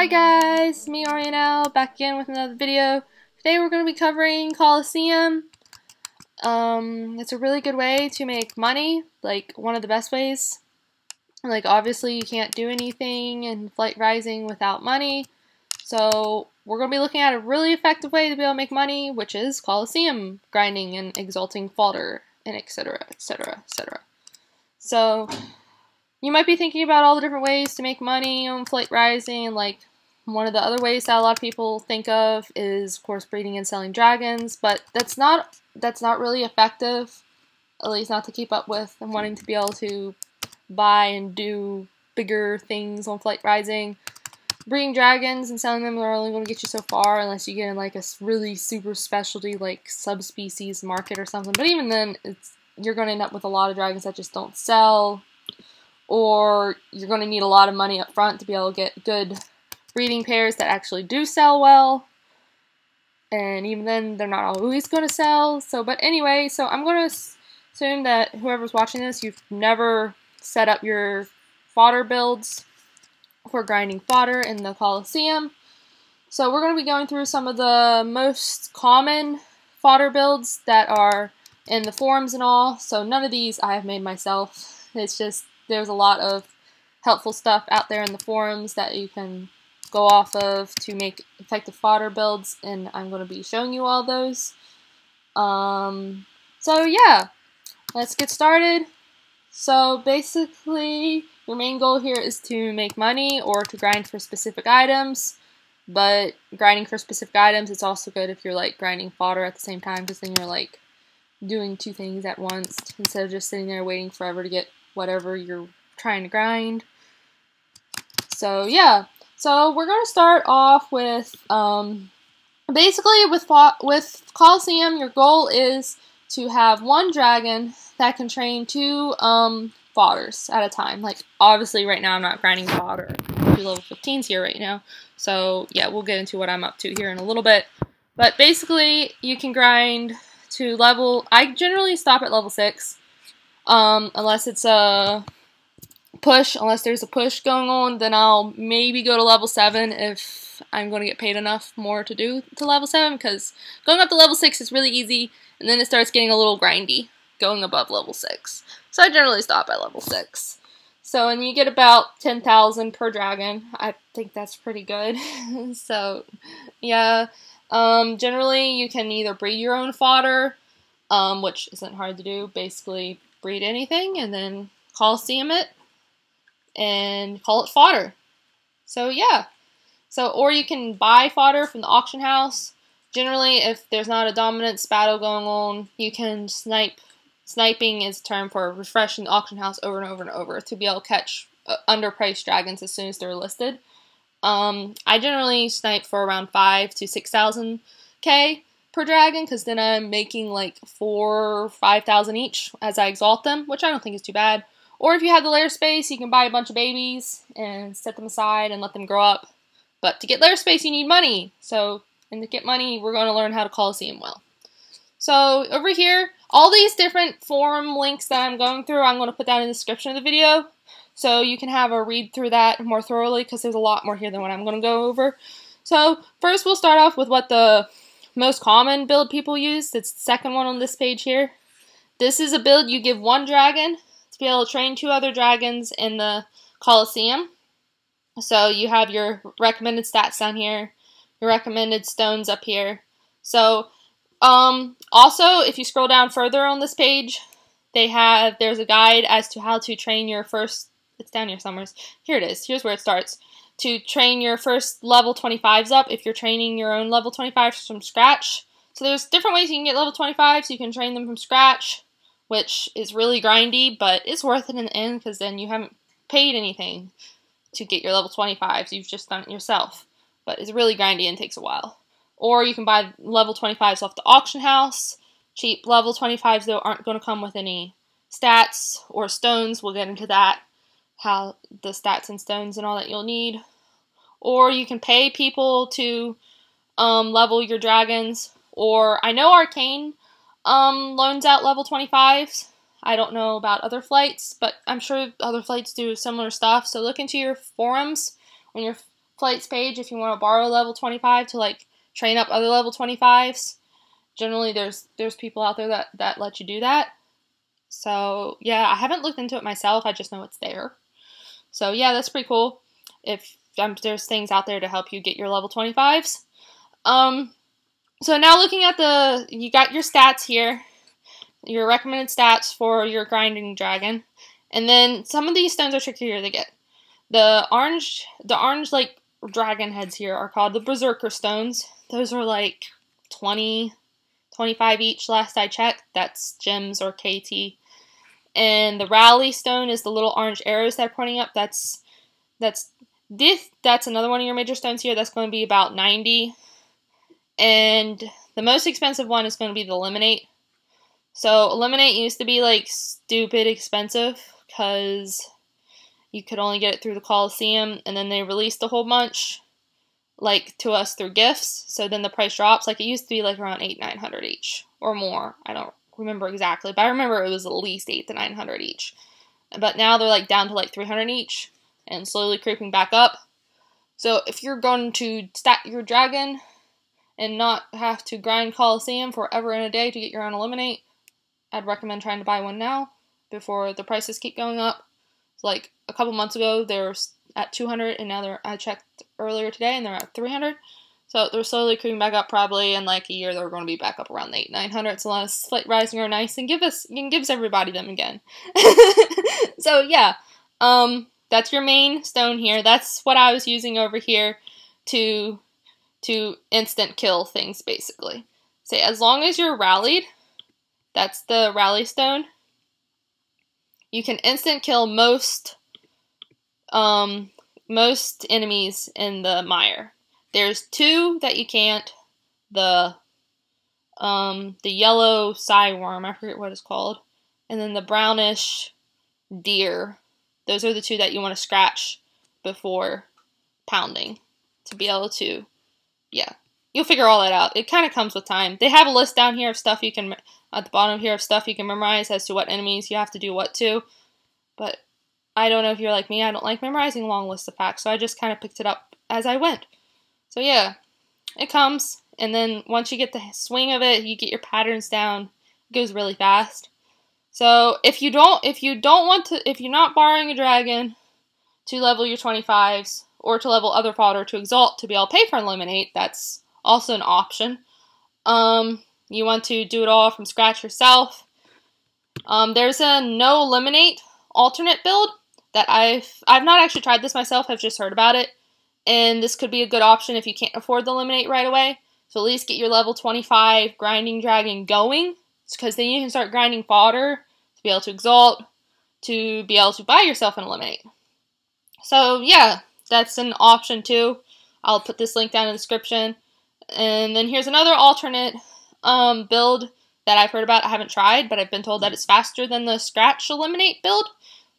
Hi guys, it's me Orianelle, back again with another video. Today we're going to be covering Coliseum. It's a really good way to make money, like one of the best ways. Like obviously you can't do anything in Flight Rising without money, so we're going to be looking at a really effective way to be able to make money, which is Coliseum grinding and exalting fodder, and etc, etc, etc. So you might be thinking about all the different ways to make money on Flight Rising. Like one of the other ways that a lot of people think of is, of course, breeding and selling dragons, but that's not really effective, at least not to keep up with and wanting to be able to buy and do bigger things on Flight Rising. Breeding dragons and selling them are only going to get you so far unless you get in like a really super specialty like subspecies market or something. But even then, you're going to end up with a lot of dragons that just don't sell, or you're going to need a lot of money up front to be able to get good breeding pairs that actually do sell well. And even then, they're not always going to sell. So, but anyway, so I'm going to assume that whoever's watching this, you've never set up your fodder builds for grinding fodder in the Coliseum. So we're going to be going through some of the most common fodder builds that are in the forums and all. So none of these I have made myself. It's just there's a lot of helpful stuff out there in the forums that you can go off of to make effective fodder builds, and I'm going to be showing you all those. So yeah, let's get started. So basically, your main goal here is to make money or to grind for specific items, but grinding for specific items, it's also good if you're like grinding fodder at the same time, because then you're like doing two things at once instead of just sitting there waiting forever to get whatever you're trying to grind. So yeah, so we're going to start off with basically with Coliseum, your goal is to have one dragon that can train two fodders at a time. Like obviously right now I'm not grinding fodder. I'm level 15s here right now. So yeah, we'll get into what I'm up to here in a little bit. But basically you can grind to level, I generally stop at level 6. Unless it's a push, unless there's a push going on, then I'll maybe go to level 7 if I'm going to get paid enough more to do to level 7, because going up to level 6 is really easy, and then it starts getting a little grindy going above level 6. So I generally stop at level 6. So, and you get about 10,000 per dragon. I think that's pretty good. So, yeah. Generally, you can either breed your own fodder, which isn't hard to do. Basically, breed anything and then Coliseum it and call it fodder. So yeah, so or you can buy fodder from the auction house. Generally, if there's not a dominance battle going on, you can snipe. Sniping is a term for refreshing the auction house over and over and over to be able to catch underpriced dragons as soon as they're listed. I generally snipe for around 5,000 to 6,000 K per dragon, because then I'm making like 4,000 or 5,000 each as I exalt them, which I don't think is too bad. Or if you have the lair space, you can buy a bunch of babies and set them aside and let them grow up. But to get lair space, you need money. So, and to get money, we're going to learn how to Coliseum well. So over here, all these different forum links that I'm going through, I'm going to put down in the description of the video, so you can have a read through that more thoroughly, because there's a lot more here than what I'm going to go over. So first we'll start off with what the most common build people use. It's the second one on this page here. This is a build you give one dragon to be able to train two other dragons in the Coliseum. So you have your recommended stats down here, your recommended stones up here. So also if you scroll down further on this page, there's a guide as to how to train your first, it's down here somewhere. Here it is. Here's where it starts. To train your first level 25s up if you're training your own level 25s from scratch. So there's different ways you can get level 25s. You can train them from scratch, which is really grindy, but it's worth it in the end, because then you haven't paid anything to get your level 25s. You've just done it yourself. But it's really grindy and takes a while. Or you can buy level 25s off the auction house. Cheap level 25s, though, aren't going to come with any stats or stones. We'll get into that, how the stats and stones and all that you'll need. Or you can pay people to level your dragons. Or I know Arcane loans out level 25s. I don't know about other flights, but I'm sure other flights do similar stuff. So look into your forums on your flights page if you want to borrow level 25 to like train up other level 25s. Generally, there's people out there that let you do that. So yeah, I haven't looked into it myself. I just know it's there. So yeah, that's pretty cool. If there's things out there to help you get your level 25s. So now looking at you got your stats here, your recommended stats for your grinding dragon, and then some of these stones are trickier to get. The orange like dragon heads here are called the Berserker stones. Those are like 20, 25 each last I checked. That's gems or KT. And the Rally stone is the little orange arrows that are pointing up. That's another one of your major stones here. That's going to be about 90. And the most expensive one is going to be the Eliminate. So Eliminate used to be like stupid expensive because you could only get it through the Coliseum, and then they released a whole bunch like to us through gifts. So then the price drops. Like it used to be like around 800-900 each or more. I don't remember exactly, but I remember it was at least 800 to 900 each. But now they're like down to like 300 each and slowly creeping back up. So if you're going to stack your dragon and not have to grind Coliseum forever and a day to get your own Eliminate, I'd recommend trying to buy one now before the prices keep going up. So like a couple months ago, they were at 200, and now I checked earlier today, and they're at 300. So they're slowly creeping back up. Probably in like a year, they're going to be back up around 800-900. So slight rising are nice, and gives everybody them again. So yeah, that's your main stone here. That's what I was using over here to instant kill things, basically. So as long as you're rallied, that's the rally stone. You can instant kill most enemies in the mire. There's two that you can't. The yellow Psyworm, I forget what it's called, and then the brownish deer. Those are the two that you want to scratch before pounding to be able to, yeah. You'll figure all that out. It kind of comes with time. They have a list down here of stuff you can, at the bottom here, of stuff you can memorize as to what enemies you have to do what to. But I don't know if you're like me. I don't like memorizing long lists of packs, so I just kind of picked it up as I went. So yeah, it comes, and then once you get the swing of it, you get your patterns down. It goes really fast. So if you're not borrowing a dragon to level your 25s or to level other fodder to exalt to be able to pay for Eliminate, that's also an option. You want to do it all from scratch yourself. There's a no Eliminate alternate build that I've not actually tried this myself. I've just heard about it, and this could be a good option if you can't afford the Eliminate right away. So at least get your level 25 grinding dragon going, because then you can start grinding fodder to be able to exalt, to be able to buy yourself an Eliminate. So yeah, that's an option too. I'll put this link down in the description. And then here's another alternate build that I've heard about. I haven't tried, but I've been told that it's faster than the Scratch Eliminate build.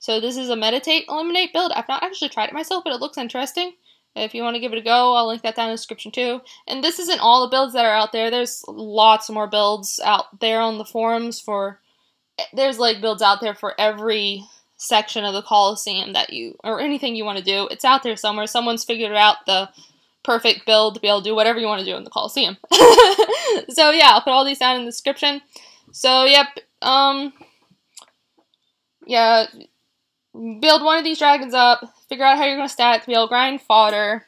So this is a Meditate Eliminate build. I've not actually tried it myself, but it looks interesting. If you want to give it a go, I'll link that down in the description too. And this isn't all the builds that are out there. There's lots more builds out there on the forums there's like builds out there for every section of the Coliseum or anything you want to do. It's out there somewhere. Someone's figured out the perfect build to be able to do whatever you want to do in the Coliseum. So yeah, I'll put all these down in the description. So yep, yeah, build one of these dragons up, figure out how you're going to stat to be able to grind fodder,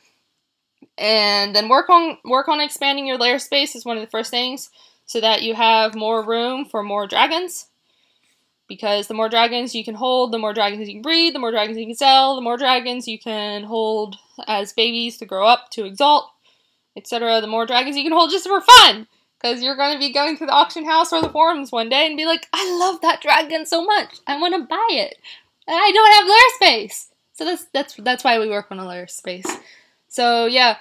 and then work on expanding your lair space is one of the first things, so that you have more room for more dragons. Because the more dragons you can hold, the more dragons you can breed, the more dragons you can sell, the more dragons you can hold as babies to grow up to exalt, etc. The more dragons you can hold just for fun. Because you're going to be going through the auction house or the forums one day and be like, I love that dragon so much. I want to buy it. And I don't have lair space. So that's why we work on a lair space. So yeah.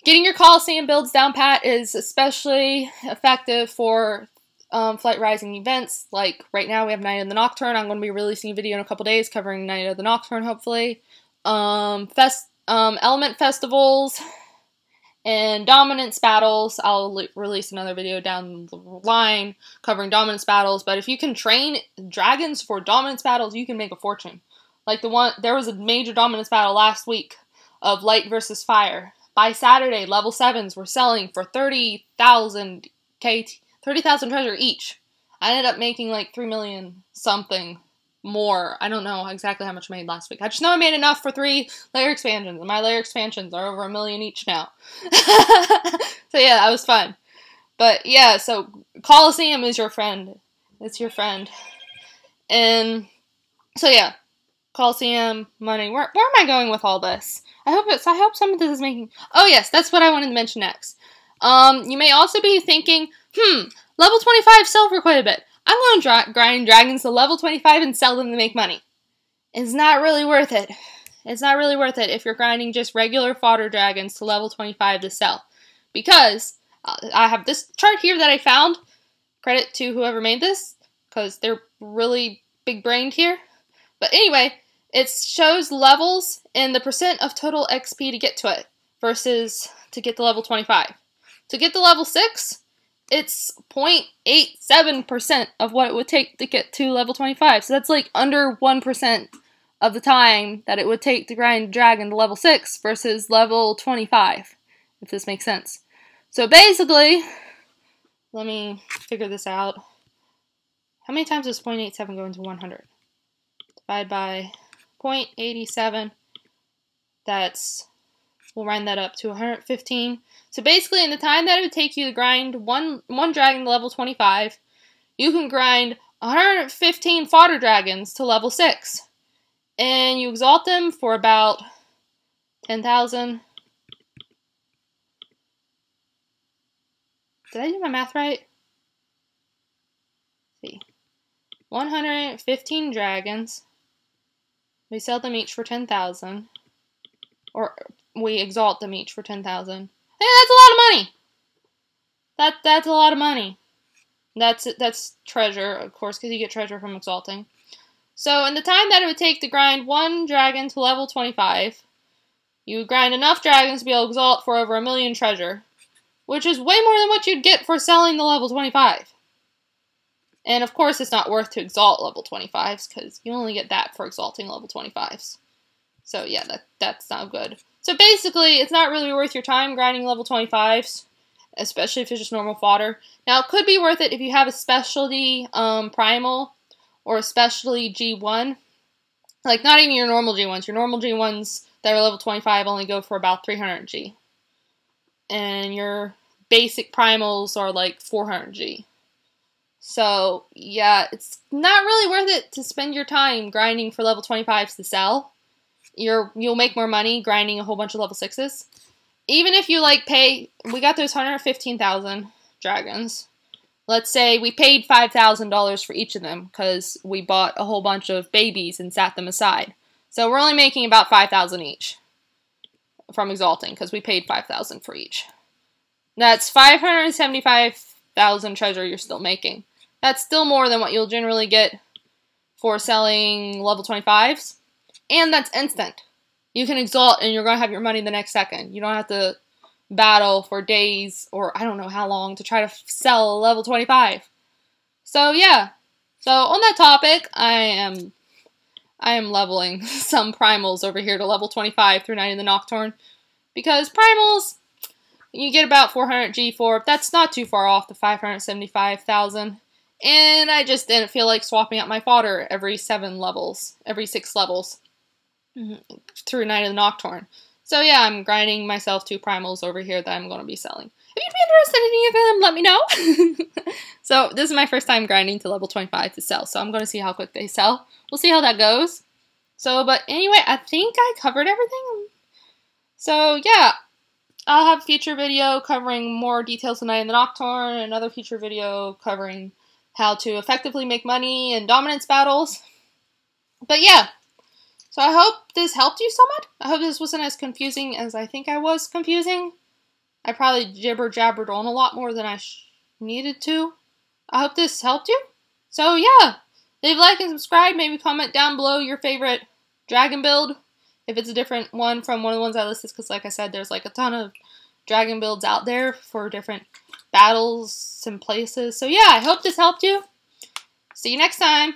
Getting your Coliseum builds down pat is especially effective for Flight Rising events. Like right now we have Night of the Nocturne. I'm going to be releasing a video in a couple days covering Night of the Nocturne, hopefully. Element festivals and dominance battles. I'll release another video down the line covering dominance battles. But if you can train dragons for dominance battles, you can make a fortune. Like there was a major dominance battle last week of light versus fire. By Saturday, level 7s were selling for 30,000 treasure each. I ended up making like 3 million something more. I don't know exactly how much I made last week. I just know I made enough for 3 layer expansions, and my layer expansions are over 1 million each now. So yeah, that was fun. But yeah, so Coliseum is your friend. It's your friend. And so yeah, Coliseum, money. Where am I going with all this? I hope some of this is making... Oh yes, that's what I wanted to mention next. You may also be thinking, level 25 sell for quite a bit. I'm going to grind dragons to level 25 and sell them to make money. It's not really worth it. It's not really worth it if you're grinding just regular fodder dragons to level 25 to sell. Because I have this chart here that I found. Credit to whoever made this, because they're really big-brained here. But anyway, it shows levels and the percent of total XP to get to it versus to get to level 25. To get to level 6, it's 0.87% of what it would take to get to level 25. So that's like under 1% of the time that it would take to grind dragon to level 6 versus level 25, if this makes sense. So basically, let me figure this out. How many times does 0.87 go into 100? Divide by 0.87. We'll round that up to 115. So basically, in the time that it would take you to grind one dragon to level 25, you can grind 115 fodder dragons to level 6. And you exalt them for about 10,000. Did I do my math right? Let's see. 115 dragons. We sell them each for 10,000. Or we exalt them each for 10,000. Hey, that's a lot of money. That's a lot of money. That's treasure, of course, because you get treasure from exalting. So in the time that it would take to grind one dragon to level 25, you would grind enough dragons to be able to exalt for over 1 million treasure, which is way more than what you'd get for selling the level 25. And of course, it's not worth to exalt level 25s, because you only get that for exalting level 25s. So yeah, that's not good. So basically, it's not really worth your time grinding level 25s, especially if it's just normal fodder. Now, it could be worth it if you have a specialty primal or a specialty G1. Like, not even your normal G1s. Your normal G1s that are level 25 only go for about 300 G. And your basic primals are like 400 G. So, yeah, it's not really worth it to spend your time grinding for level 25s to sell. You'll make more money grinding a whole bunch of level 6s. Even if you, like, we got those 115,000 dragons. Let's say we paid $5,000 for each of them, because we bought a whole bunch of babies and sat them aside. So we're only making about 5,000 each from exalting, because we paid 5,000 for each. That's 575,000 treasure you're still making. That's still more than what you'll generally get for selling level 25s. And that's instant. You can exalt and you're going to have your money the next second. You don't have to battle for days or I don't know how long to try to sell a level 25. So yeah. So on that topic, I am leveling some primals over here to level 25 through Night in the Nocturne. Because primals, you get about 400 G for. That's not too far off the 575,000. And I just didn't feel like swapping out my fodder every 6 levels through Night of the Nocturne. So yeah, I'm grinding myself 2 primals over here that I'm going to be selling. If you'd be interested in any of them, let me know. So this is my first time grinding to level 25 to sell, so I'm going to see how quick they sell. We'll see how that goes. So, but anyway, I think I covered everything. So yeah, I'll have a future video covering more details of Night in the Nocturne, and another future video covering how to effectively make money in dominance battles. But yeah. So I hope this helped you somewhat. I hope this wasn't as confusing as I think I was confusing. I probably jibber-jabbered on a lot more than I needed to. I hope this helped you. So yeah, leave a like and subscribe. Maybe comment down below your favorite dragon build. If it's a different one from one of the ones I listed. Because like I said, there's like a ton of dragon builds out there for different battles and places. So yeah, I hope this helped you. See you next time.